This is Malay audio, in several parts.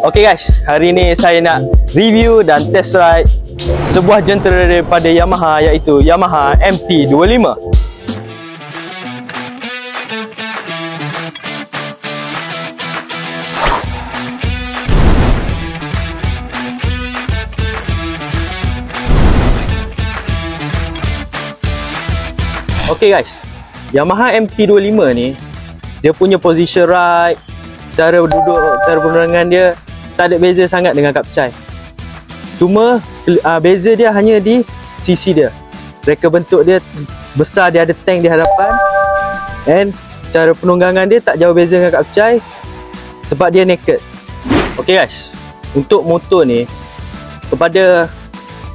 Okay guys, hari ni saya nak review dan test ride sebuah jentera daripada Yamaha, iaitu Yamaha MT-25. Okay guys, Yamaha MT-25 ni, dia punya position ride, cara duduk, cara penerangan dia tak ada beza sangat dengan Kapcai. Cuma beza dia hanya di sisi dia. Reka bentuk dia besar, dia ada tank di hadapan, and cara penunggangan dia tak jauh beza dengan Kapcai sebab dia naked. Okay guys, untuk motor ni, kepada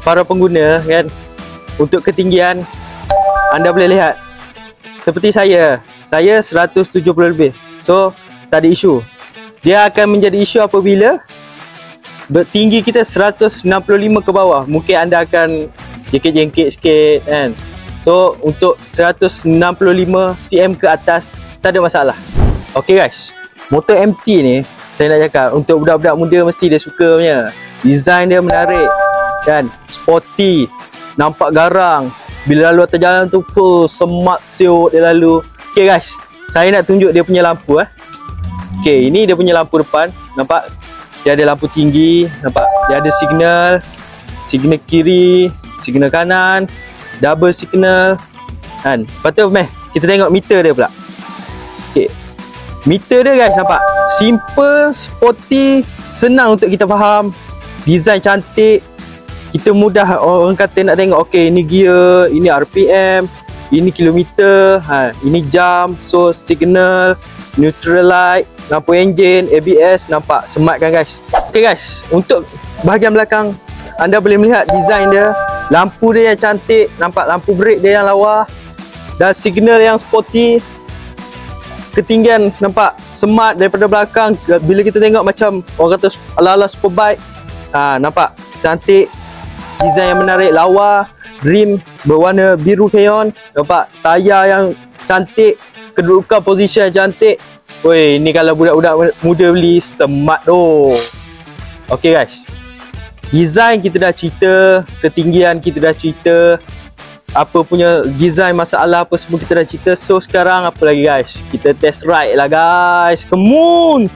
para pengguna kan, untuk ketinggian anda boleh lihat seperti saya 170 lebih, so tak ada isu. Dia akan menjadi isu apabila tinggi kita 165 ke bawah, mungkin anda akan jengkit-jengkit sikit kan. So untuk 165 cm ke atas tak ada masalah. Okay guys, motor MT ni saya nak cakap untuk budak-budak muda mesti dia suka punya. Design dia menarik kan, sporty, nampak garang. Bila lalu atas jalan tu semat siut dia lalu. Okay guys, saya nak tunjuk dia punya lampu Okay, ini dia punya lampu depan. Nampak? Dia ada lampu tinggi. Nampak? Dia ada signal. Signal kiri, signal kanan, double signal kan. Lepas tu kita tengok meter dia pula. Okay, meter dia guys, nampak? Simple, sporty, senang untuk kita faham. Design cantik. Kita mudah, orang kata nak tengok, okay, ini gear, ini RPM, ini kilometer, ini jam, so signal, neutral light, lampu enjin, ABS, nampak smart kan guys. Okay guys, untuk bahagian belakang anda boleh melihat design dia, lampu dia yang cantik, nampak lampu brake dia yang lawa, dan signal yang sporty. Ketinggian nampak smart daripada belakang. Bila kita tengok macam orang kata ala-ala superbike, nampak cantik. Design yang menarik, lawa, rim berwarna biru neon, nampak tayar yang cantik, kedudukan posisi yang cantik. Woi, ni kalau budak-budak muda beli, smart tu. Okay guys, design kita dah cerita, ketinggian kita dah cerita, apa punya design, masalah apa semua kita dah cerita. So sekarang apa lagi guys, kita test ride lah guys, come on.